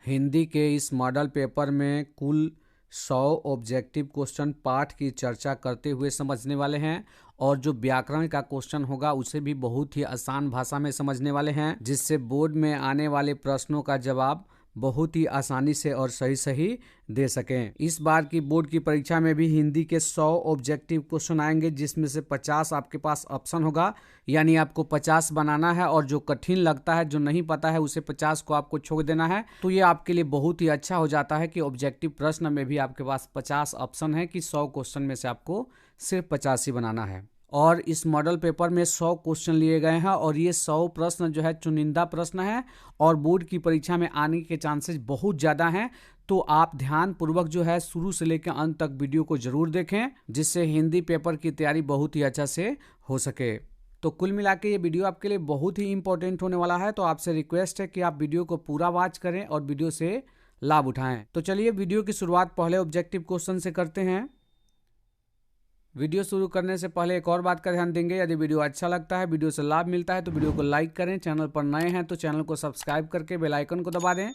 हिंदी के इस model paper में कुल 100 ऑब्जेक्टिव क्वेश्चन पाठ की चर्चा करते हुए समझने वाले हैं और जो व्याकरण का क्वेश्चन होगा उसे भी बहुत ही आसान भाषा में समझने वाले हैं, जिससे बोर्ड में आने वाले प्रश्नों का जवाब बहुत ही आसानी से और सही सही दे सकें। इस बार की बोर्ड की परीक्षा में भी हिंदी के 100 ऑब्जेक्टिव क्वेश्चन आएंगे, जिसमें से 50 आपके पास ऑप्शन होगा, यानी आपको 50 बनाना है और जो कठिन लगता है, जो नहीं पता है, उसे 50 को आपको छोड़ देना है। तो ये आपके लिए बहुत ही अच्छा हो जाता है कि ऑब्जेक्टिव प्रश्न में भी आपके पास 50 ऑप्शन है कि 100 क्वेश्चन में से आपको सिर्फ 50 ही बनाना है। और इस मॉडल पेपर में 100 क्वेश्चन लिए गए हैं और ये 100 प्रश्न जो है चुनिंदा प्रश्न है और बोर्ड की परीक्षा में आने के चांसेस बहुत ज़्यादा हैं। तो आप ध्यान पूर्वक जो है शुरू से लेकर अंत तक वीडियो को जरूर देखें, जिससे हिंदी पेपर की तैयारी बहुत ही अच्छा से हो सके। तो कुल मिला के ये वीडियो आपके लिए बहुत ही इंपॉर्टेंट होने वाला है, तो आपसे रिक्वेस्ट है कि आप वीडियो को पूरा वॉच करें और वीडियो से लाभ उठाएं। तो चलिए वीडियो की शुरुआत पहले ऑब्जेक्टिव क्वेश्चन से करते हैं। वीडियो शुरू करने से पहले एक और बात का ध्यान देंगे, यदि वीडियो अच्छा लगता है, वीडियो से लाभ मिलता है तो वीडियो को लाइक करें। चैनल पर नए हैं तो चैनल को सब्सक्राइब करके बेल आइकन को दबा दें।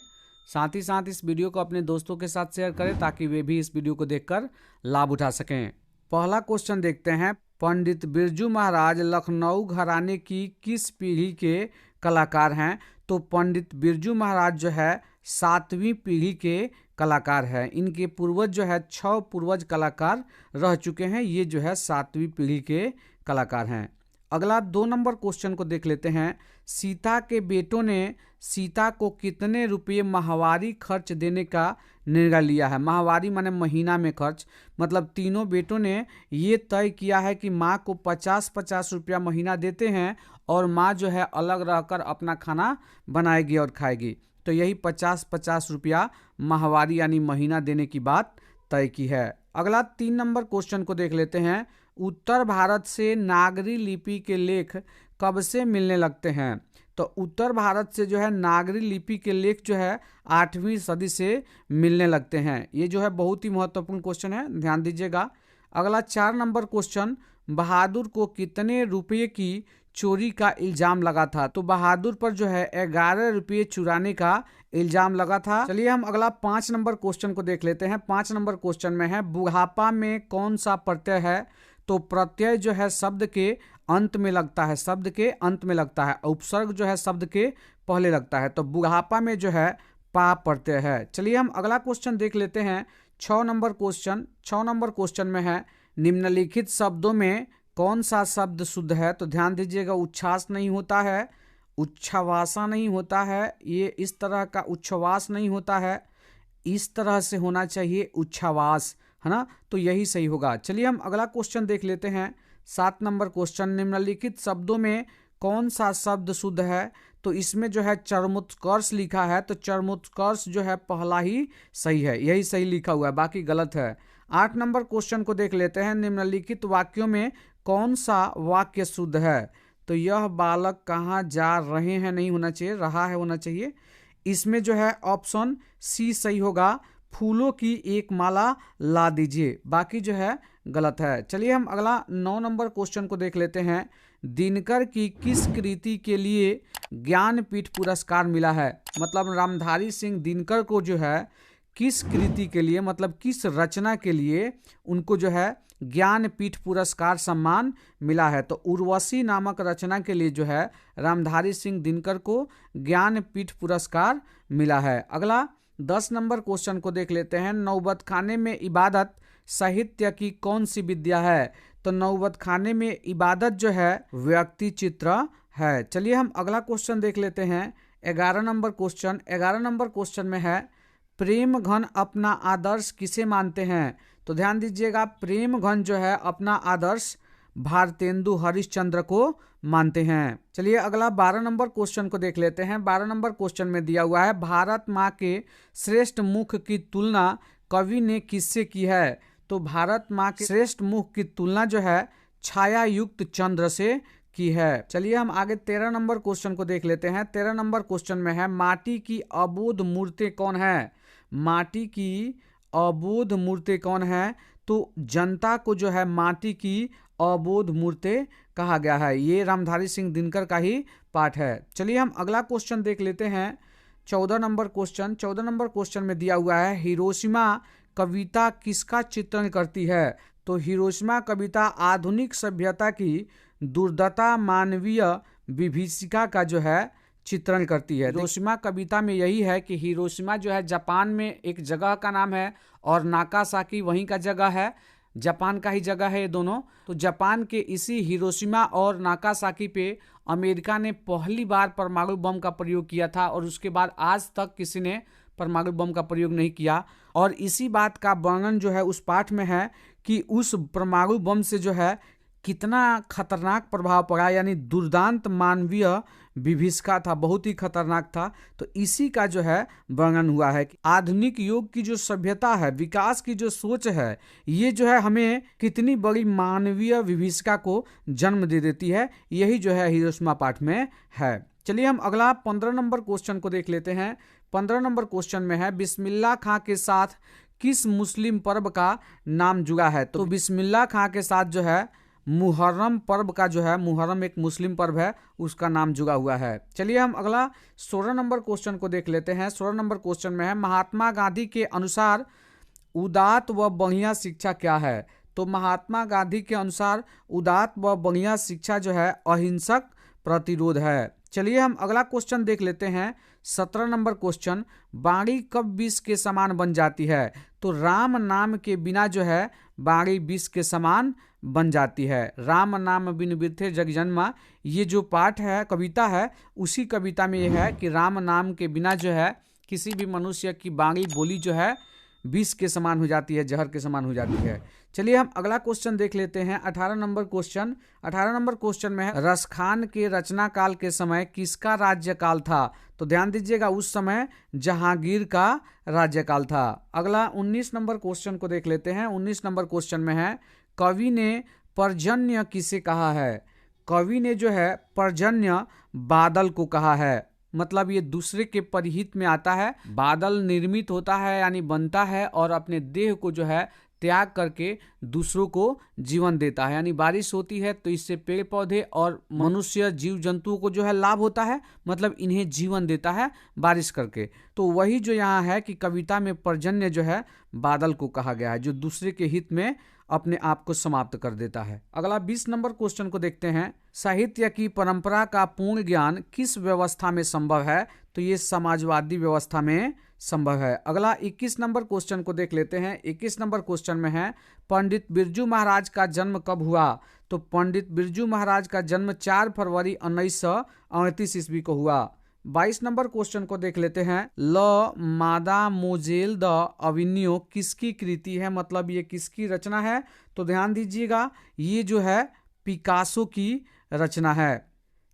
साथ ही साथ इस वीडियो को अपने दोस्तों के साथ शेयर करें ताकि वे भी इस वीडियो को देखकर लाभ उठा सकें। पहला क्वेश्चन देखते हैं। पंडित बिरजू महाराज लखनऊ घराने की किस पीढ़ी के कलाकार हैं? तो पंडित बिरजू महाराज जो है 7वीं पीढ़ी के कलाकार है। इनके पूर्वज जो है 6 पूर्वज कलाकार रह चुके हैं। ये जो है 7वीं पीढ़ी के कलाकार हैं। अगला 2 नंबर क्वेश्चन को देख लेते हैं। सीता के बेटों ने सीता को कितने रुपये माहवारी खर्च देने का निर्णय लिया है? माहवारी माने महीना में खर्च, मतलब तीनों बेटों ने ये तय किया है कि माँ को 50-50 रुपया महीना देते हैं और माँ जो है अलग रहकर अपना खाना बनाएगी और खाएगी। तो यही 50-50 रुपया माहवारी यानी महीना देने की बात तय की है। अगला 3 नंबर क्वेश्चन को देख लेते हैं। उत्तर भारत से नागरी लिपि के लेख कब से मिलने लगते हैं? तो उत्तर भारत से जो है नागरी लिपि के लेख जो है 8वीं सदी से मिलने लगते हैं। ये जो है बहुत ही महत्वपूर्ण क्वेश्चन है, ध्यान दीजिएगा। अगला 4 नंबर क्वेश्चन। बहादुर को कितने रुपये की चोरी का इल्जाम लगा था? तो बहादुर पर जो है 11 रुपये चुराने का इल्जाम लगा था। चलिए हम अगला 5 नंबर क्वेश्चन को देख लेते हैं। 5 नंबर क्वेश्चन में है बुढ़ापा में कौन सा प्रत्यय है? तो प्रत्यय जो है शब्द के अंत में लगता है, शब्द के अंत में लगता है। उपसर्ग जो है शब्द के पहले लगता है। तो बुढ़ापा में जो है पा प्रत्यय है। चलिए हम अगला क्वेश्चन देख लेते हैं। 6 नंबर क्वेश्चन। 6 नंबर क्वेश्चन में है निम्नलिखित शब्दों में कौन सा शब्द शुद्ध है? तो ध्यान दीजिएगा, उच्छ्वास नहीं होता है, उच्छ्वासा नहीं होता है, ये इस तरह का उच्छ्वास नहीं होता है, इस तरह से होना चाहिए उच्छ्वास, है ना? तो यही सही होगा। चलिए हम अगला क्वेश्चन देख लेते हैं। 7 नंबर क्वेश्चन। निम्नलिखित शब्दों में कौन सा शब्द शुद्ध है? तो इसमें जो है चरमोत्कर्ष लिखा है, तो चरमोत्कर्ष जो है पहला ही सही है, यही सही लिखा हुआ है, बाकी गलत है। 8 नंबर क्वेश्चन को देख लेते हैं। निम्नलिखित वाक्यों में कौन सा वाक्य शुद्ध है? तो यह बालक कहाँ जा रहे हैं नहीं होना चाहिए, रहा है होना चाहिए। इसमें जो है ऑप्शन सी सही होगा, फूलों की एक माला ला दीजिए, बाकी जो है गलत है। चलिए हम अगला 9 नंबर क्वेश्चन को देख लेते हैं। दिनकर की किस कृति के लिए ज्ञानपीठ पुरस्कार मिला है? मतलब रामधारी सिंह दिनकर को जो है किस कृति के लिए, मतलब किस रचना के लिए उनको जो है ज्ञानपीठ पुरस्कार सम्मान मिला है? तो उर्वशी नामक रचना के लिए जो है रामधारी सिंह दिनकर को ज्ञानपीठ पुरस्कार मिला है। अगला 10 नंबर क्वेश्चन को देख लेते हैं। नौबत खाने में इबादत साहित्य की कौन सी विद्या है? तो नौबत खाने में इबादत जो है व्यक्ति चित्र है। चलिए हम अगला क्वेश्चन देख लेते हैं। 11 नंबर क्वेश्चन। 11 नंबर क्वेश्चन में है प्रेम घन अपना आदर्श किसे मानते हैं? तो ध्यान दीजिएगा, प्रेम घन जो है अपना आदर्श भारतेंदु हरिश्चंद्र को मानते हैं। चलिए अगला 12 नंबर क्वेश्चन को देख लेते हैं। 12 नंबर क्वेश्चन में दिया हुआ है भारत माँ के श्रेष्ठ मुख की तुलना कवि ने किससे की है? तो भारत माँ के श्रेष्ठ मुख की तुलना जो है छाया युक्त चंद्र से की है। चलिए हम आगे 13 नंबर क्वेश्चन को देख लेते हैं। 13 नंबर क्वेश्चन में है माटी की अबोध मूर्ति कौन है? माटी की अबोध मूर्ति कौन है? तो जनता को जो है माटी की अबोध मूर्ति कहा गया है। ये रामधारी सिंह दिनकर का ही पाठ है। चलिए हम अगला क्वेश्चन देख लेते हैं। 14 नंबर क्वेश्चन में दिया हुआ है, हिरोशिमा कविता किसका चित्रण करती है? तो हिरोशिमा कविता आधुनिक सभ्यता की दुर्दशा, मानवीय विभीषिका का जो है चित्रण करती है। हिरोशिमा कविता में यही है कि हिरोशिमा जो है जापान में एक जगह का नाम है और नागासाकी वहीं का जगह है, जापान का ही जगह है ये दोनों। तो जापान के इसी हिरोशिमा और नागासाकी पे अमेरिका ने पहली बार परमाणु बम का प्रयोग किया था और उसके बाद आज तक किसी ने परमाणु बम का प्रयोग नहीं किया। और इसी बात का वर्णन जो है उस पाठ में है कि उस परमाणु बम से जो है कितना खतरनाक प्रभाव पड़ा, यानी दुर्दांत मानवीय विभीषिका था, बहुत ही खतरनाक था। तो इसी का जो है वर्णन हुआ है कि आधुनिक युग की जो सभ्यता है, विकास की जो सोच है, ये जो है हमें कितनी बड़ी मानवीय विभीषिका को जन्म दे देती है। यही जो है हिरोशिमा पाठ में है। चलिए हम अगला 15 नंबर क्वेश्चन को देख लेते हैं। 15 नंबर क्वेश्चन में है, बिस्मिल्लाह खां के साथ किस मुस्लिम पर्व का नाम जुड़ा है? तो बिस्मिल्लाह खां के साथ जो है मुहर्रम पर्व का जो है, मुहर्रम एक मुस्लिम पर्व है, उसका नाम जुड़ा हुआ है। चलिए हम अगला 16 नंबर क्वेश्चन को देख लेते हैं। 16 नंबर क्वेश्चन में है, महात्मा गांधी के अनुसार उदात्त व बढ़िया शिक्षा क्या है? तो महात्मा गांधी के अनुसार उदात्त व बढ़िया शिक्षा जो है अहिंसक प्रतिरोध है। चलिए हम अगला क्वेश्चन देख लेते हैं। 17 नंबर क्वेश्चन, बाणी कब विष के समान बन जाती है? तो राम नाम के बिना जो है बाणी विष के समान बन जाती है। राम नाम बिन बिरथे जग जन्मा, ये जो पाठ है, कविता है, उसी कविता में यह है कि राम नाम के बिना जो है किसी भी मनुष्य की बाणी बोली जो है विष के समान हो जाती है, जहर के समान हो जाती है। चलिए हम अगला क्वेश्चन देख लेते हैं। 18 नंबर क्वेश्चन। 18 नंबर क्वेश्चन में है, रसखान के रचना काल के समय किसका राज्यकाल था? तो ध्यान दीजिएगा, उस समय जहांगीर का राज्यकाल था। अगला 19 नंबर क्वेश्चन को देख लेते हैं। 19 नंबर क्वेश्चन में है, कवि ने पर्जन्य किसे कहा है? कवि ने जो है पर्जन्य बादल को कहा है। मतलब ये दूसरे के परिहित में आता है। बादल निर्मित होता है यानी बनता है और अपने देह को जो है त्याग करके दूसरों को जीवन देता है। यानी बारिश होती है तो इससे पेड़ पौधे और मनुष्य जीव जंतुओं को जो है लाभ होता है, मतलब इन्हें जीवन देता है बारिश करके। तो वही जो यहाँ है कि कविता में पर्जन्य जो है बादल को कहा गया है, जो दूसरे के हित में अपने आप को समाप्त कर देता है। अगला 20 नंबर क्वेश्चन को देखते हैं। साहित्य की परंपरा का पूर्ण ज्ञान किस व्यवस्था में संभव है? तो ये समाजवादी व्यवस्था में संभव है। अगला 21 नंबर क्वेश्चन को देख लेते हैं। 21 नंबर क्वेश्चन में है, पंडित बिरजू महाराज का जन्म कब हुआ? तो पंडित बिरजू महाराज का जन्म 4 फरवरी 1938 ईस्वी को हुआ। 22 नंबर क्वेश्चन को देख लेते हैं। ल मादा मोजेल द अविन्यो किसकी कृति है? मतलब ये किसकी रचना है? तो ध्यान दीजिएगा, ये जो है पिकासो की रचना है।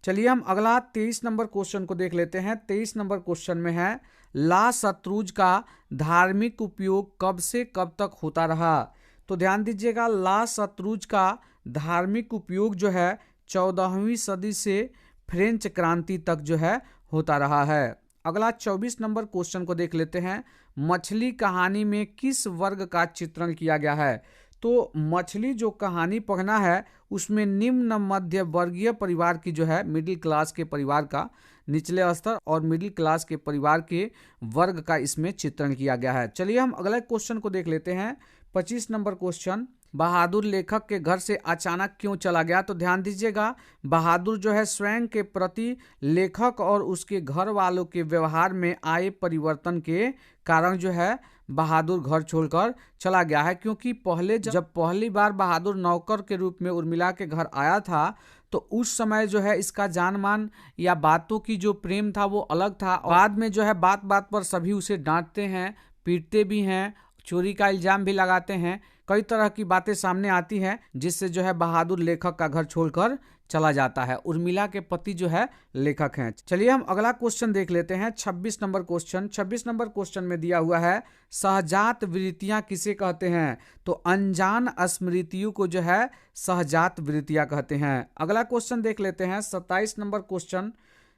चलिए हम अगला 23 नंबर क्वेश्चन को देख लेते हैं। 23 नंबर क्वेश्चन में है, ला शत्रुज का धार्मिक उपयोग कब से कब तक होता रहा? तो ध्यान दीजिएगा, ला शत्रुज का धार्मिक उपयोग जो है 14वीं सदी से फ्रेंच क्रांति तक जो है होता रहा है। अगला 24 नंबर क्वेश्चन को देख लेते हैं। मछली कहानी में किस वर्ग का चित्रण किया गया है? तो मछली जो कहानी पढ़ना है उसमें निम्न मध्य वर्गीय परिवार की जो है, मिडिल क्लास के परिवार का, निचले स्तर और मिडिल क्लास के परिवार के वर्ग का इसमें चित्रण किया गया है। चलिए हम अगले क्वेश्चन को देख लेते हैं। 25 नंबर क्वेश्चन, बहादुर लेखक के घर से अचानक क्यों चला गया? तो ध्यान दीजिएगा, बहादुर जो है स्वयं के प्रति लेखक और उसके घर वालों के व्यवहार में आए परिवर्तन के कारण जो है बहादुर घर छोड़कर चला गया है। क्योंकि पहले जब पहली बार बहादुर नौकर के रूप में उर्मिला के घर आया था तो उस समय जो है इसका जान मान या बातों की जो प्रेम था वो अलग था। बाद में जो है बात बात पर सभी उसे डांटते हैं, पीटते भी हैं, चोरी का इल्जाम भी लगाते हैं, कई तरह की बातें सामने आती हैं, जिससे जो है बहादुर लेखक का घर छोड़कर चला जाता है। उर्मिला के पति जो है लेखक हैं। चलिए हम अगला क्वेश्चन देख लेते हैं। 26 नंबर क्वेश्चन। 26 नंबर क्वेश्चन में दिया हुआ है, सहजात वृत्तियां किसे कहते हैं? तो अनजान स्मृतियों को जो है सहजात वृत्तियां कहते हैं। अगला क्वेश्चन देख लेते हैं। 27 नंबर क्वेश्चन।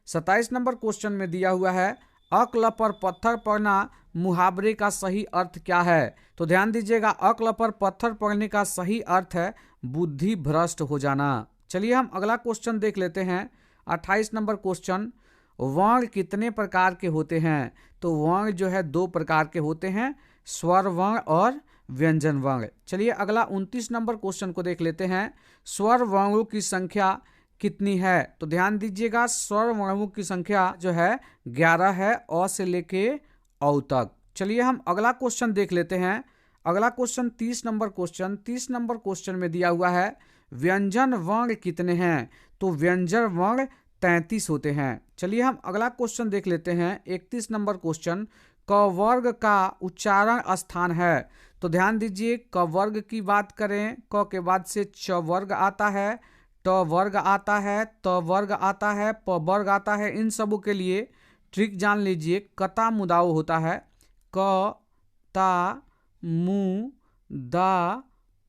27 नंबर क्वेश्चन में दिया हुआ है, अक्ल पर पत्थर पड़ना मुहावरे का सही अर्थ क्या है? तो ध्यान दीजिएगा, अक्ल पर पत्थर पड़ने का सही अर्थ है बुद्धि भ्रष्ट हो जाना। चलिए हम अगला क्वेश्चन देख लेते हैं। 28 नंबर क्वेश्चन, वर्ण कितने प्रकार के होते हैं? तो वर्ण जो है 2 प्रकार के होते हैं, स्वर वर्ण और व्यंजन वर्ण। चलिए अगला 29 नंबर क्वेश्चन को देख लेते हैं। स्वर वर्णों की संख्या कितनी है? तो ध्यान दीजिएगा, स्वर वर्णों की संख्या जो है 11 है, अ से लेके औ तक। चलिए हम अगला क्वेश्चन देख लेते हैं। अगला question 30 number question. 30 number question में दिया हुआ है व्यंजन वर्ण कितने हैं? तो व्यंजन वर्ण 33 होते हैं। चलिए हम अगला क्वेश्चन देख लेते हैं। 31 नंबर क्वेश्चन, क वर्ग का उच्चारण स्थान है। तो ध्यान दीजिए, क वर्ग की बात करें, क के बाद से च वर्ग आता है, ट वर्ग आता है, त वर्ग आता है, प वर्ग आता है। इन सबों के लिए ट्रिक जान लीजिए, कता मुदाओ होता है, क ता मु दा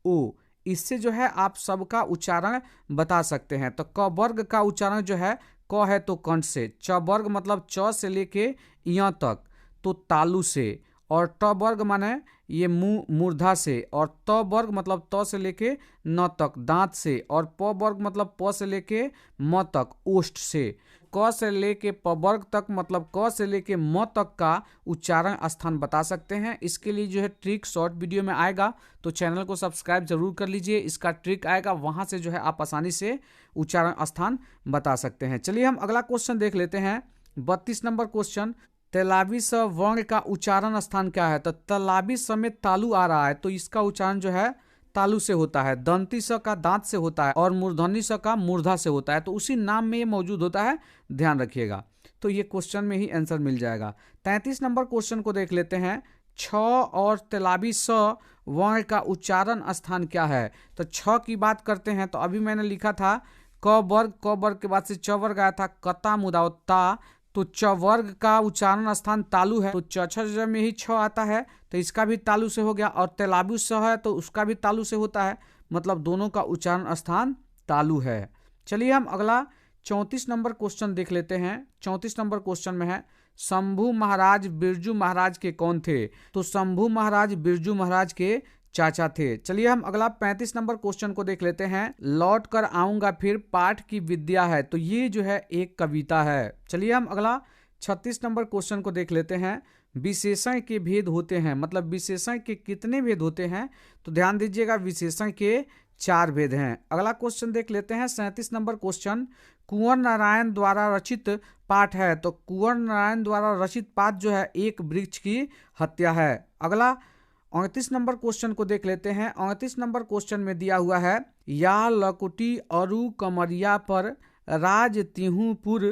ओ। इससे जो है आप सबका उच्चारण बता सकते हैं। तो क वर्ग का उच्चारण जो है, क है तो कंठ से, च वर्ग मतलब च से लेके य तक तो तालु से, और ट वर्ग माने ये मुंह मूर्धा से, और त वर्ग मतलब त से लेके न तक दांत से, और प वर्ग मतलब प से लेके म तक ओष्ठ से, क से लेके प वर्ग तक मतलब क से लेके म तक का उच्चारण स्थान बता सकते हैं। इसके लिए जो है ट्रिक शॉर्ट वीडियो में आएगा, तो चैनल को सब्सक्राइब जरूर कर लीजिए। इसका ट्रिक आएगा, वहां से जो है आप आसानी से उच्चारण स्थान बता सकते हैं। चलिए हम अगला क्वेश्चन देख लेते हैं। 32 नंबर क्वेश्चन, तैलाबी स वर्ण का उच्चारण स्थान क्या है? तो तैलाबी स में तालु आ रहा है, तो इसका उच्चारण जो है तालु से होता है। दंती स का दांत से होता है, और मूर्धनी स का मूर्धा से होता है, तो उसी नाम में ये मौजूद होता है, ध्यान रखिएगा। तो ये क्वेश्चन में ही आंसर मिल जाएगा। 33 नंबर क्वेश्चन को देख लेते हैं। छ और तैलाबी स वर्ण का उच्चारण स्थान क्या है? तो छ की बात करते हैं, तो अभी मैंने लिखा था क वर्ग के बाद से च वर्ग आया था, कता मुदाओ ता, तो च वर्ग का उच्चारण स्थान तालु है, तो च में ही छ आता है, तो इसका भी तालु से हो गया। और तैलाबी स है तो उसका भी तालु से होता है, मतलब दोनों का उच्चारण स्थान तालु है। चलिए हम अगला 34 नंबर क्वेश्चन देख लेते हैं। 34 नंबर क्वेश्चन में है, शंभु महाराज बिरजू महाराज के कौन थे? तो शंभु महाराज बिरजू महाराज के चाचा थे। चलिए हम अगला 35 नंबर क्वेश्चन को देख लेते हैं। लौट कर आऊंगा फिर पाठ की विद्या है, तो ये जो है एक कविता है। चलिए हम अगला 36 नंबर क्वेश्चन को देख लेते हैं। विशेषण के भेद होते हैं, मतलब विशेषण के कितने भेद होते हैं? तो ध्यान दीजिएगा, विशेषण के 4 भेद हैं। अगला क्वेश्चन देख लेते हैं। 37 नंबर क्वेश्चन, कुंवर नारायण द्वारा रचित पाठ है। तो कुंवर नारायण द्वारा रचित पाठ जो है एक वृक्ष की हत्या है। अगला 29 नंबर क्वेश्चन को देख लेते हैं। 29 नंबर क्वेश्चन में दिया हुआ है, या लकुटी अरु कमरिया पर राज तिहुपुर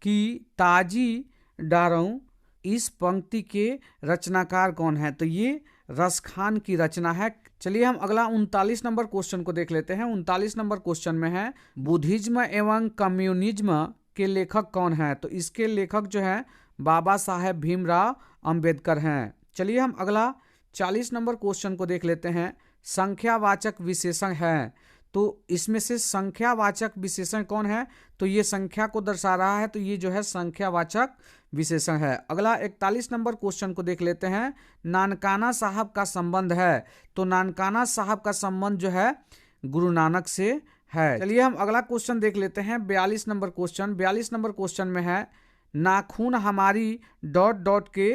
की ताजी डारऊं। इस पंक्ति के रचनाकार कौन है? तो ये रसखान की रचना है। चलिए हम अगला 39 नंबर क्वेश्चन को देख लेते हैं। 39 नंबर क्वेश्चन में है, बुद्धिज्म एवं कम्युनिज्म के लेखक कौन है? तो इसके लेखक जो है बाबा साहेब भीमराव अंबेडकर हैं। चलिए हम अगला 40 नंबर क्वेश्चन को देख लेते हैं। संख्यावाचक विशेषण है, तो इसमें से संख्यावाचक विशेषण कौन है? तो ये संख्या को दर्शा रहा है, तो ये जो है संख्यावाचक विशेषण है। अगला 41 नंबर क्वेश्चन को देख लेते हैं। नानकाना साहब का संबंध है, तो नानकाना साहब का संबंध जो है गुरु नानक से है। चलिए हम अगला क्वेश्चन देख लेते हैं। 42 नंबर क्वेश्चन। 42 नंबर क्वेश्चन में है, नाखून हमारी ... के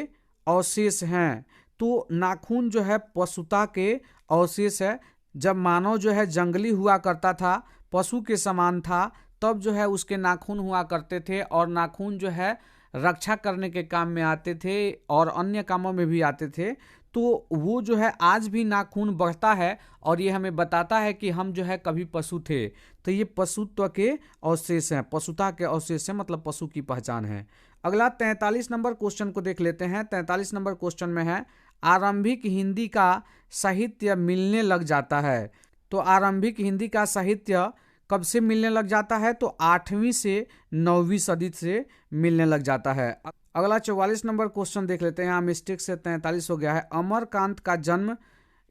अवशेष हैं। तो नाखून जो है पशुता के अवशेष है। जब मानव जो है जंगली हुआ करता था, पशु के समान था, तब जो है उसके नाखून हुआ करते थे, और नाखून जो है रक्षा करने के काम में आते थे और अन्य कामों में भी आते थे। तो वो जो है आज भी नाखून बढ़ता है, और ये हमें बताता है कि हम जो है कभी पशु थे। तो ये पशुत्व के अवशेष हैं, पशुता के अवशेष हैं, मतलब पशु की पहचान है। अगला 43 नंबर क्वेश्चन को देख लेते हैं। 43 नंबर क्वेश्चन में है, आरंभिक हिंदी का साहित्य मिलने लग जाता है। तो आरंभिक हिंदी का साहित्य कब से मिलने लग जाता है? तो 8वीं से 9वीं सदी से मिलने लग जाता है। अगला 44 नंबर क्वेश्चन देख लेते हैं। यहाँ मिस्टेक से 43 हो गया है। अमरकांत का जन्म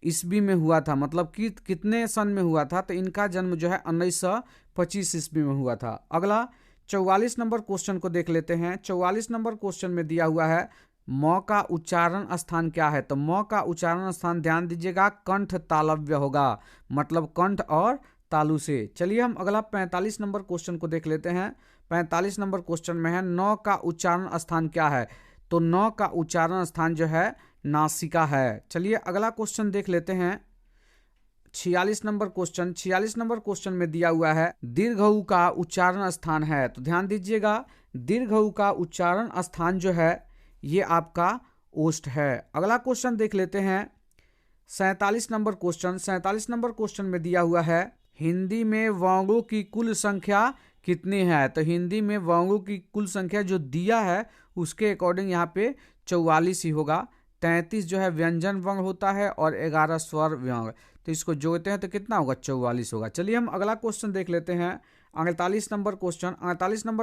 ईस्वी में हुआ था, मतलब कि कितने सन में हुआ था? तो इनका जन्म जो है 1925 ईस्वी में हुआ था। अगला 44 नंबर क्वेश्चन को देख लेते हैं। 44 नंबर क्वेश्चन में दिया हुआ है, म का उच्चारण स्थान क्या है? तो म का उच्चारण स्थान ध्यान दीजिएगा, कंठ तालव्य होगा, मतलब कंठ और तालु से। चलिए हम अगला 45 नंबर क्वेश्चन को देख लेते हैं। 45 नंबर क्वेश्चन में है नौ का उच्चारण स्थान क्या है? तो नौ का उच्चारण स्थान जो है नासिका है। चलिए अगला क्वेश्चन देख लेते हैं। 46 नंबर क्वेश्चन में दिया हुआ है दीर्घ ऊ का उच्चारण स्थान है। तो ध्यान दीजिएगा, दीर्घ ऊ का उच्चारण स्थान जो है ये आपका ओष्ठ है। अगला क्वेश्चन देख लेते हैं। 47 नंबर क्वेश्चन में दिया हुआ है हिंदी में वर्णों की कुल संख्या कितनी है? तो हिंदी में वर्णों की कुल संख्या जो दिया है उसके अकॉर्डिंग यहाँ पे 44 ही होगा। 33 जो है व्यंजन वर्ण होता है और 11 स्वर व्यंग, तो इसको जोड़ते हैं तो कितना होगा? 44 होगा। चलिए हम अगला क्वेश्चन देख लेते हैं। 48 नंबर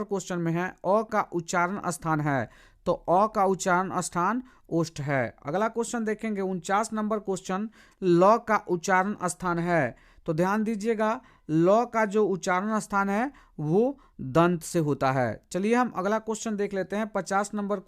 क्वेश्चन में है अ का उच्चारण स्थान है। तो अ का उच्चारण स्थान ओष्ठ है। अगला क्वेश्चन देखेंगे 49 नंबर क्वेश्चन ल का उच्चारण स्थान है। तो ध्यान दीजिएगा, ल का जो उच्चारण स्थान है वो दंत से होता है। चलिए हम अगला क्वेश्चन देख लेते हैं। 50 नंबर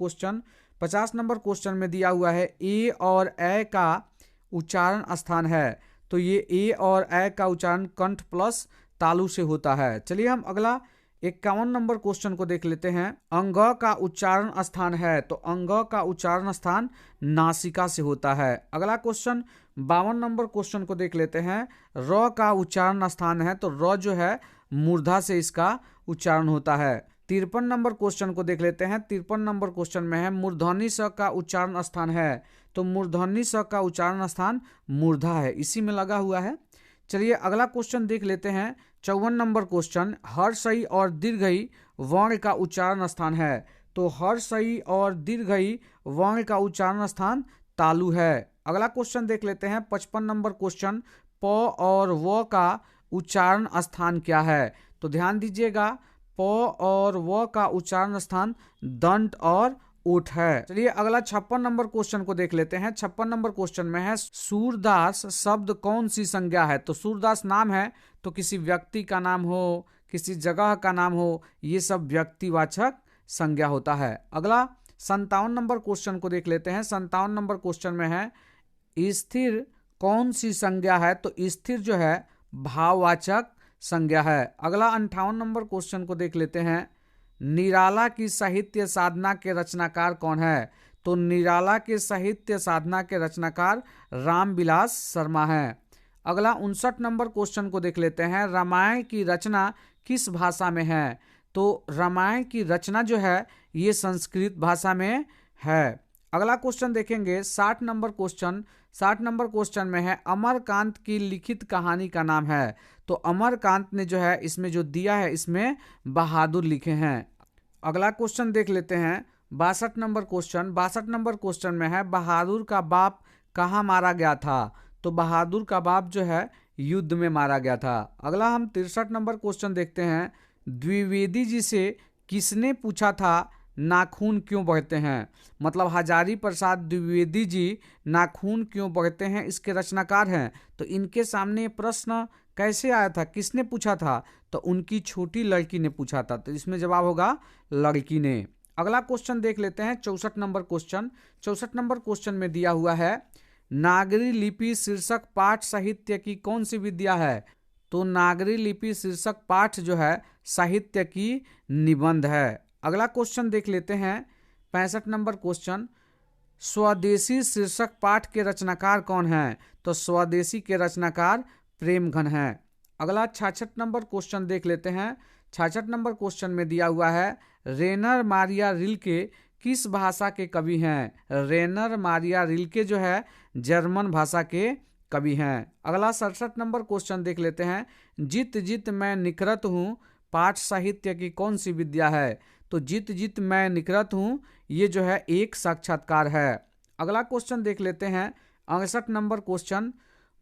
क्वेश्चन में दिया हुआ है ए और ए का उच्चारण स्थान है। तो ये ए और ए का उच्चारण कंठ प्लस तालु से होता है। चलिए हम अगला 51 नंबर क्वेश्चन को देख लेते हैं। अंग का उच्चारण स्थान है। तो अंग का उच्चारण स्थान नासिका से होता है। अगला क्वेश्चन 52 नंबर क्वेश्चन को देख लेते हैं। र का उच्चारण स्थान है। तो र जो है मूर्धा से इसका उच्चारण होता है। 53 नंबर क्वेश्चन को देख लेते हैं। 53 नंबर क्वेश्चन में है मूर्धन्य स का उच्चारण स्थान है। तो मूर्धन्य स का उच्चारण स्थान मूर्धा है, इसी में लगा हुआ है। चलिए अगला क्वेश्चन देख लेते हैं। 54 नंबर क्वेश्चन हर्षई और दीर्घई वर्ण का उच्चारण स्थान है। तो हर्षई और दीर्घई वर्ण का उच्चारण स्थान तालु है। अगला क्वेश्चन देख लेते हैं। 55 नंबर क्वेश्चन प और व का उच्चारण स्थान क्या है? तो ध्यान दीजिएगा, प और व का उच्चारण स्थान दंत और ओठ है। चलिए अगला 56 नंबर क्वेश्चन को देख लेते हैं। 56 नंबर क्वेश्चन में है सूरदास शब्द कौन सी संज्ञा है? तो सूरदास नाम है, तो किसी व्यक्ति का नाम हो, किसी जगह का नाम हो, ये सब व्यक्तिवाचक संज्ञा होता है। अगला 57 नंबर क्वेश्चन को देख लेते हैं। 57 नंबर क्वेश्चन में है स्थिर कौन सी संज्ञा है? तो स्थिर जो है भाववाचक संज्ञा है। अगला 58 नंबर क्वेश्चन को देख लेते हैं। निराला की साहित्य साधना के रचनाकार कौन है? तो निराला के साहित्य साधना के रचनाकार रामविलास शर्मा है। अगला 59 नंबर क्वेश्चन को देख लेते हैं। रामायण की रचना किस भाषा में है? तो रामायण की रचना जो है ये संस्कृत भाषा में है। अगला क्वेश्चन देखेंगे 60 नंबर क्वेश्चन में है अमरकांत की लिखित कहानी का नाम है। तो अमरकांत ने जो है इसमें जो दिया है इसमें बहादुर लिखे हैं। अगला क्वेश्चन देख लेते हैं 62 नंबर क्वेश्चन में है बहादुर का बाप कहाँ मारा गया था? तो बहादुर का बाप जो है युद्ध में मारा गया था। अगला हम 63 नंबर क्वेश्चन देखते हैं। द्विवेदी जी से किसने पूछा था नाखून क्यों बढ़ते हैं? मतलब हजारी प्रसाद द्विवेदी जी नाखून क्यों बढ़ते हैं इसके रचनाकार हैं। तो इनके सामने प्रश्न कैसे आया था, किसने पूछा था? तो उनकी छोटी लड़की ने पूछा था। तो इसमें जवाब होगा लड़की ने। अगला क्वेश्चन देख लेते हैं 64 नंबर क्वेश्चन में दिया हुआ है नागरी लिपि शीर्षक पाठ साहित्य की कौन सी विद्या है? तो नागरी लिपि शीर्षक पाठ जो है साहित्य की निबंध है। अगला क्वेश्चन देख लेते हैं 65 नंबर क्वेश्चन स्वदेशी शीर्षक पाठ के रचनाकार कौन है? तो स्वदेशी के रचनाकार प्रेमघन है। अगला 66 नंबर क्वेश्चन देख लेते हैं। 66 नंबर क्वेश्चन में दिया हुआ है रेनर मारिया रिल्के किस भाषा के कवि हैं? रेनर मारिया रिल्के जो है जर्मन भाषा के कवि हैं। अगला 67 नंबर क्वेश्चन देख लेते हैं जित जित मैं निखरत हूँ पाठ साहित्य की कौन सी विद्या है? तो जित जित मैं निखरत हूँ ये जो है एक साक्षात्कार है। अगला क्वेश्चन देख लेते हैं 68 नंबर क्वेश्चन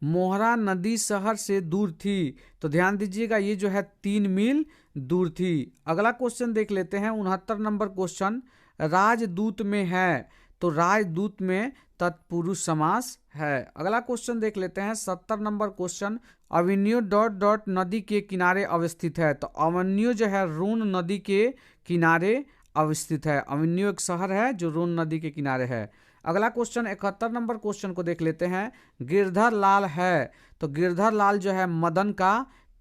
मोहरा नदी शहर से दूर थी। तो ध्यान दीजिएगा ये जो है 3 मील दूर थी। अगला क्वेश्चन देख लेते हैं 69 नंबर क्वेश्चन राजदूत में है। तो राजदूत में तत्पुरुष समास है। अगला क्वेश्चन देख लेते हैं 70 number question avenue dot dot नदी के किनारे अवस्थित है। तो अवेन्यू जो है रोन नदी के किनारे अवस्थित है। अवेन्यू एक शहर है जो रोन नदी के किनारे है। अगला क्वेश्चन 71 नंबर क्वेश्चन को देख लेते हैं गिरधर लाल है। तो गिरधर लाल जो है मदन का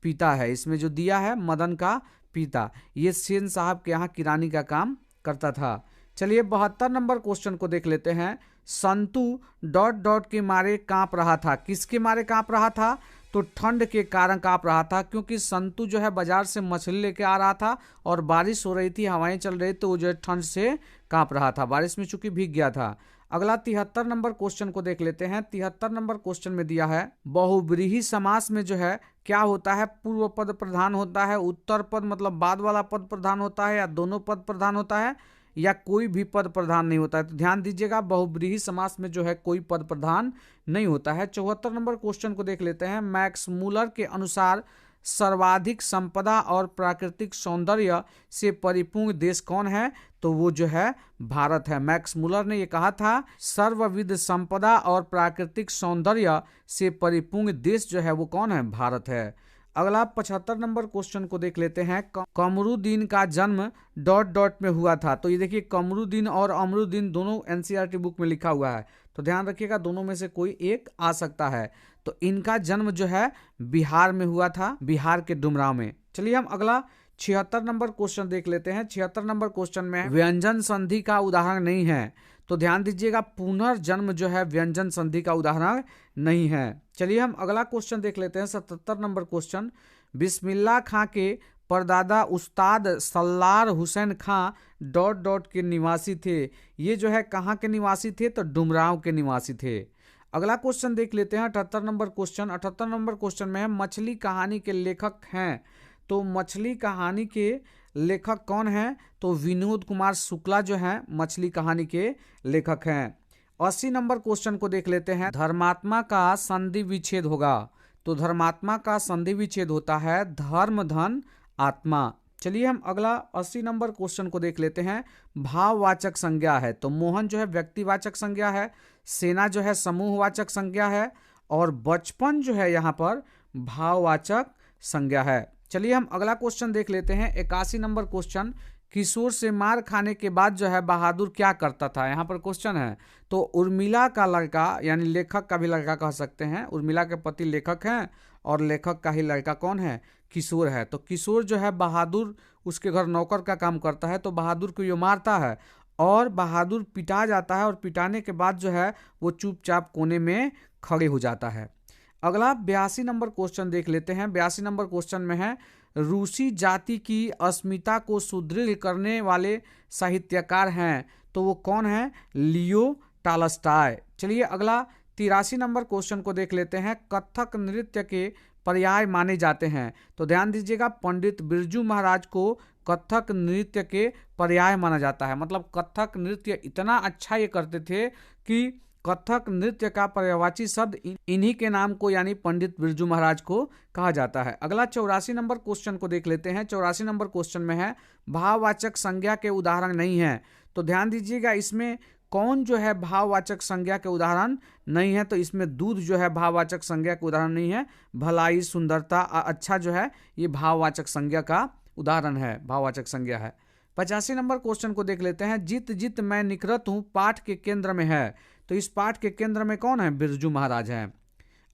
पिता है, इसमें जो दिया है मदन का पिता। ये सेन साहब के यहाँ किरानी का काम करता था। चलिए 72 नंबर क्वेश्चन को देख लेते हैं। संतु डॉट डॉट के मारे कांप रहा था। किसके मारे कांप रहा था? तो ठंड के कारण कांप रहा था, क्योंकि संतु जो है बाजार से मछली लेके आ रहा था और बारिश हो रही थी, हवाएं चल रही, तो वो जो है ठंड से कांप रहा था, बारिश में चूंकि भीग गया था। अगला 73 नंबर क्वेश्चन को देख लेते हैं। 73 नंबर क्वेश्चन में दिया है बहुब्रीहि समास में जो है क्या होता है? पूर्व पद प्रधान होता है, उत्तर पद मतलब बाद वाला पद प्रधान होता है, या दोनों पद प्रधान होता है, या कोई भी पद प्रधान नहीं होता है। तो ध्यान दीजिएगा, बहुब्रीहि समास में जो है कोई पद प्रधान नहीं होता है। 74 नंबर क्वेश्चन को देख लेते हैं। मैक्स मूलर के अनुसार सर्वाधिक संपदा और प्राकृतिक सौंदर्य से परिपूर्ण देश कौन है? तो वो जो है भारत है। मैक्स मूलर ने ये कहा था, सर्वविध संपदा और प्राकृतिक सौंदर्य से परिपूर्ण देश जो है वो कौन है? भारत है। अगला 75 नंबर क्वेश्चन को देख लेते हैं। कमरुद्दीन का जन्म डॉट डॉट में हुआ था। तो ये देखिए, कमरुद्दीन और अमरुद्दीन दोनों एनसीईआरटी बुक में लिखा हुआ है, तो ध्यान रखिएगा दोनों में से कोई एक आ सकता है। तो इनका जन्म जो है बिहार में हुआ था, बिहार के डुमराव में। चलिए हम अगला 76 नंबर क्वेश्चन देख लेते हैं। 76 नंबर क्वेश्चन में व्यंजन संधि का उदाहरण नहीं है। तो ध्यान दीजिएगा, पुनर्जन्म जो है व्यंजन संधि का उदाहरण नहीं है। चलिए हम अगला क्वेश्चन देख लेते हैं। 77 नंबर क्वेश्चन। बिस्मिल्लाह खां के परदादा उस्ताद सल्लार हुसैन खां डॉट डॉट के निवासी थे। ये जो है कहाँ के निवासी थे? तो डुमरांव के निवासी थे। अगला क्वेश्चन देख लेते हैं। 78 नंबर क्वेश्चन। 78 नंबर क्वेश्चन में है मछली कहानी के लेखक हैं। तो मछली कहानी के लेखक कौन हैं? तो विनोद कुमार शुक्ला जो हैं मछली कहानी के लेखक हैं। 80 नंबर क्वेश्चन को देख लेते हैं। धर्मात्मा का संधि विच्छेद होगा। तो धर्मात्मा का संधि विच्छेद होता है धर्म धन आत्मा। चलिए हम अगला 80 नंबर क्वेश्चन को देख लेते हैं। भाववाचक संज्ञा है। तो मोहन जो है व्यक्तिवाचक संज्ञा है, सेना जो है समूहवाचक संज्ञा है, और बचपन जो है यहाँ पर भाववाचक संज्ञा है। चलिए हम अगला क्वेश्चन देख लेते हैं। 81 नंबर क्वेश्चन। किशोर से मार खाने के बाद जो है बहादुर क्या करता था? यहाँ पर क्वेश्चन है। तो उर्मिला का लड़का, यानी लेखक का भी लड़का कह सकते हैं, उर्मिला के पति लेखक हैं और लेखक का ही लड़का कौन है? किशोर है। तो किशोर जो है बहादुर उसके घर नौकर का काम करता है, तो बहादुर को ये मारता है और बहादुर पिटा जाता है, और पिटाने के बाद जो है वो चुपचाप कोने में खड़े हो जाता है। अगला 82 नंबर क्वेश्चन देख लेते हैं। 82 नंबर क्वेश्चन में है रूसी जाति की अस्मिता को सुदृढ़ करने वाले साहित्यकार हैं। तो वो कौन है? Leo Tolstoy. चलिए अगला 83 नंबर क्वेश्चन को देख लेते हैं। कथक नृत्य के पर्याय माने जाते हैं। तो ध्यान दीजिएगा, पंडित बिरजू महाराज को कथक नृत्य के पर्याय माना जाता है। मतलब कथक नृत्य इतना अच्छा ये करते थे कि कथक नृत्य का पर्यायवाची शब्द इन्हीं के नाम को, यानी पंडित बिरजू महाराज को कहा जाता है। अगला 84 नंबर क्वेश्चन को देख लेते हैं। 84 नंबर क्वेश्चन में है भाववाचक संज्ञा के उदाहरण नहीं है। तो ध्यान दीजिएगा, इसमें कौन जो है भाववाचक संज्ञा के उदाहरण नहीं है? तो इसमें दूध जो है भाववाचक संज्ञा के उदाहरण नहीं है। भलाई, सुंदरता, अच्छा जो है ये भाववाचक संज्ञा का उदाहरण है, भाववाचक संज्ञा है। 85 नंबर क्वेश्चन को देख लेते हैं। जित जित मैं निकरत हूँ पाठ के केंद्र में है। तो इस पाठ के केंद्र में कौन है? बिरजू महाराज हैं।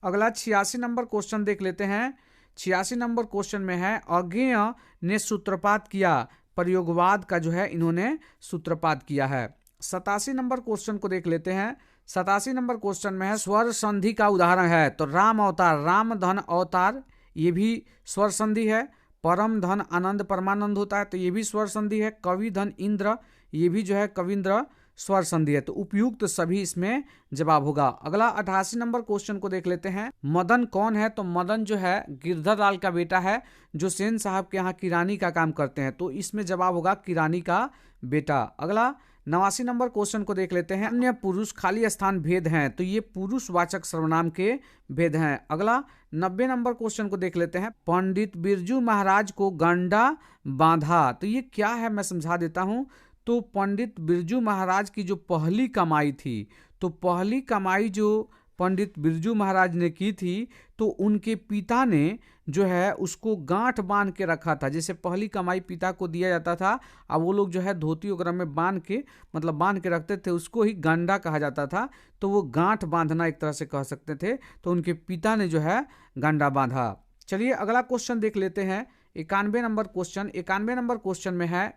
अगला 86 नंबर क्वेश्चन देख लेते हैं। 86 नंबर क्वेश्चन में है अज्ञेय ने सूत्रपात किया। प्रयोगवाद का जो है इन्होंने सूत्रपात किया है। 87 नंबर क्वेश्चन को देख लेते हैं। 87 नंबर क्वेश्चन में है स्वर संधि का उदाहरण है। तो राम अवतार, राम धन अवतार, ये भी स्वर संधि है। परम धन आनंद परमानंद होता है, तो ये भी स्वर संधि है। कवि धन इंद्र, ये भी जो है कविंद्र स्वर संधि है। तो उपयुक्त सभी इसमें जवाब होगा। अगला 88 नंबर क्वेश्चन को देख लेते हैं। मदन कौन है? तो मदन जो है गिरधर लाल का बेटा है, जो सेन साहब के यहाँ किरानी का काम करते हैं। तो इसमें जवाब होगा किरानी का बेटा। अगला 89 नंबर क्वेश्चन को देख लेते हैं। अन्य पुरुष खाली स्थान भेद हैं। तो ये पुरुषवाचक सर्वनाम के भेद हैं। अगला 90 नंबर क्वेश्चन को देख लेते हैं। पंडित बिरजू महाराज को गंडा बांधा। तो ये क्या है, मैं समझा देता हूँ। तो पंडित बिरजू महाराज की जो पहली कमाई थी, तो पहली कमाई जो पंडित बिरजू महाराज ने की थी, तो उनके पिता ने जो है उसको गांठ बांध के रखा था। जैसे पहली कमाई पिता को दिया जाता था, अब वो लोग जो है धोती वगैरह में बांध के, मतलब बांध के रखते थे, उसको ही गंडा कहा जाता था। तो वो गांठ बांधना एक तरह से कह सकते थे। तो उनके पिता ने जो है गंडा बांधा। चलिए अगला क्वेश्चन देख लेते हैं। 91 नंबर क्वेश्चन में है,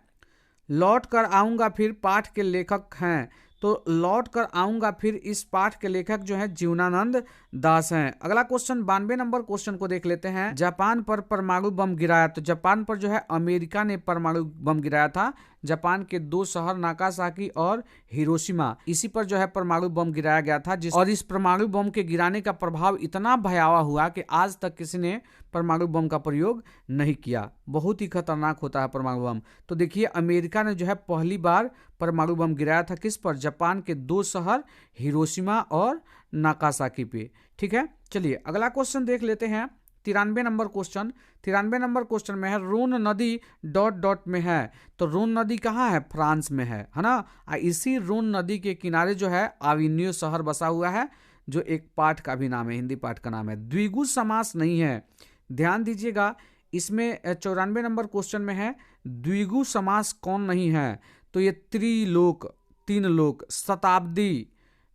लौट कर आऊँगा फिर पाठ के लेखक हैं। तो लौट कर आऊँगा फिर इस पाठ के लेखक जो है जीवनानंद दास हैं। अगला क्वेश्चन 92 नंबर क्वेश्चन को देख लेते हैं। जापान पर परमाणु बम गिराया। तो जापान पर जो है अमेरिका ने परमाणु बम गिराया था। जापान के 2 शहर नागासाकी और हिरोशिमा, इसी पर जो है परमाणु बम गिराया गया था। और इस परमाणु बम के गिराने का प्रभाव इतना भयावह हुआ कि आज तक किसी ने परमाणु बम का प्रयोग नहीं किया। बहुत ही खतरनाक होता है परमाणु बम। तो देखिए अमेरिका ने जो है पहली बार परमाणु बम गिराया था किस पर? जापान के 2 शहर हिरोशिमा और नागासाकी पे। ठीक है, चलिए अगला क्वेश्चन देख लेते हैं। 93 नंबर क्वेश्चन में है, रोन नदी ... में है। तो रोन नदी कहाँ है? फ्रांस में है ना। इसी रोन नदी के किनारे जो है अविन्यो शहर बसा हुआ है, जो एक पाठ का भी नाम है, हिंदी पाठ का नाम है। द्विगु समास नहीं है, ध्यान दीजिएगा। इसमें 94 नंबर क्वेश्चन में है, द्विगु समास कौन नहीं है? तो ये त्रिलोक, 3 लोक, शताब्दी,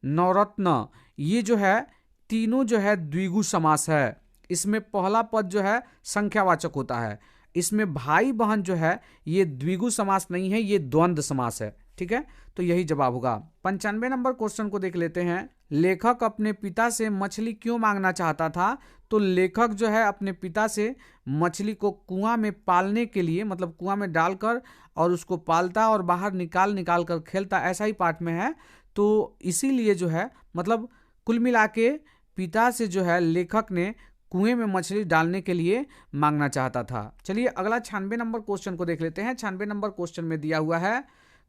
नवरत्न, ये जो है तीनों जो है द्विगु समास है। इसमें पहला पद जो है संख्यावाचक होता है। इसमें भाई बहन जो है ये द्विगु समास नहीं है, ये द्वंद्व समास है। ठीक है, तो यही जवाब होगा। 95 नंबर क्वेश्चन को देख लेते हैं। लेखक अपने पिता से मछली क्यों मांगना चाहता था? तो लेखक जो है अपने पिता से मछली को कुआं में पालने के लिए, मतलब कुआं में डालकर और उसको पालता और बाहर निकाल कर खेलता, ऐसा ही पाठ में है। तो इसीलिए जो है मतलब कुल मिला के पिता से जो है लेखक ने कुएं में मछली डालने के लिए मांगना चाहता था। चलिए अगला 96 नंबर क्वेश्चन को देख लेते हैं। 96 नंबर क्वेश्चन में दिया हुआ है,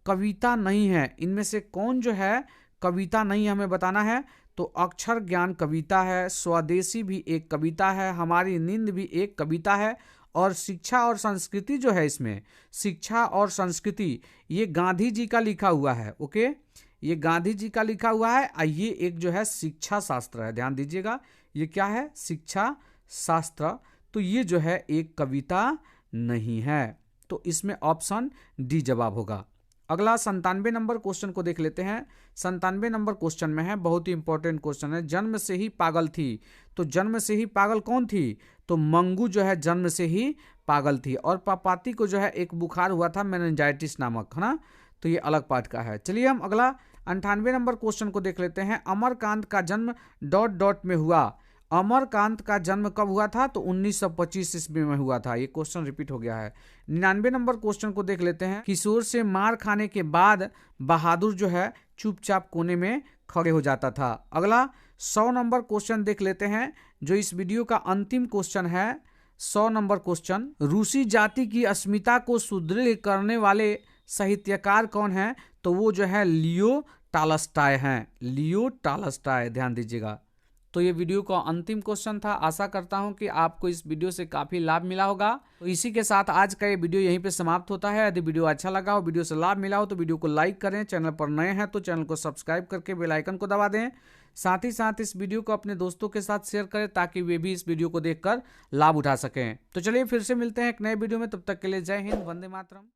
कविता नहीं है, इनमें से कौन जो है कविता नहीं हमें बताना है। तो अक्षर ज्ञान कविता है, स्वदेशी भी एक कविता है, हमारी नींद भी एक कविता है, और शिक्षा और संस्कृति जो है, इसमें शिक्षा और संस्कृति ये गांधी जी का लिखा हुआ है। ओके, ये गांधी जी का लिखा हुआ है। ये एक जो है शिक्षा शास्त्र है, ध्यान दीजिएगा, ये क्या है? शिक्षा शास्त्र। तो ये जो है एक कविता नहीं है। तो इसमें ऑप्शन डी जवाब होगा। अगला 97 नंबर क्वेश्चन को देख लेते हैं। 97 नंबर क्वेश्चन में है, बहुत ही इंपॉर्टेंट क्वेश्चन है, जन्म से ही पागल थी। तो जन्म से ही पागल कौन थी? तो मंगू जो है जन्म से ही पागल थी, और पापाती को जो है एक बुखार हुआ था मेनिंजाइटिस नामक, है ना। तो ये अलग पाठ का है। चलिए हम अगला 98 नंबर क्वेश्चन को देख लेते हैं। अमरकांत का जन्म ... में हुआ। अमरकांत का जन्म कब हुआ था? तो 1925 ईस्वी में हुआ था। ये क्वेश्चन रिपीट हो गया है। 99 नंबर क्वेश्चन को देख लेते हैं। किशोर से मार खाने के बाद बहादुर जो है चुपचाप कोने में खड़े हो जाता था। अगला 100 नंबर क्वेश्चन देख लेते हैं, जो इस वीडियो का अंतिम क्वेश्चन है। 100 नंबर क्वेश्चन, रूसी जाति की अस्मिता को सुदृढ़ करने वाले साहित्यकार कौन है? तो वो जो है लियो टॉलस्टॉय हैं, लियो टॉलस्टॉय, ध्यान दीजिएगा। तो ये वीडियो का अंतिम क्वेश्चन था। आशा करता हूं कि आपको इस वीडियो से काफ़ी लाभ मिला होगा। तो इसी के साथ आज का ये वीडियो यहीं पे समाप्त होता है। यदि वीडियो अच्छा लगा हो, वीडियो से लाभ मिला हो, तो वीडियो को लाइक करें। चैनल पर नए हैं तो चैनल को सब्सक्राइब करके बेल आइकन को दबा दें। साथ ही साथ इस वीडियो को अपने दोस्तों के साथ शेयर करें, ताकि वे भी इस वीडियो को देखकर लाभ उठा सकें। तो चलिए फिर से मिलते हैं एक नए वीडियो में, तब तक के लिए जय हिंद, वंदे मातरम।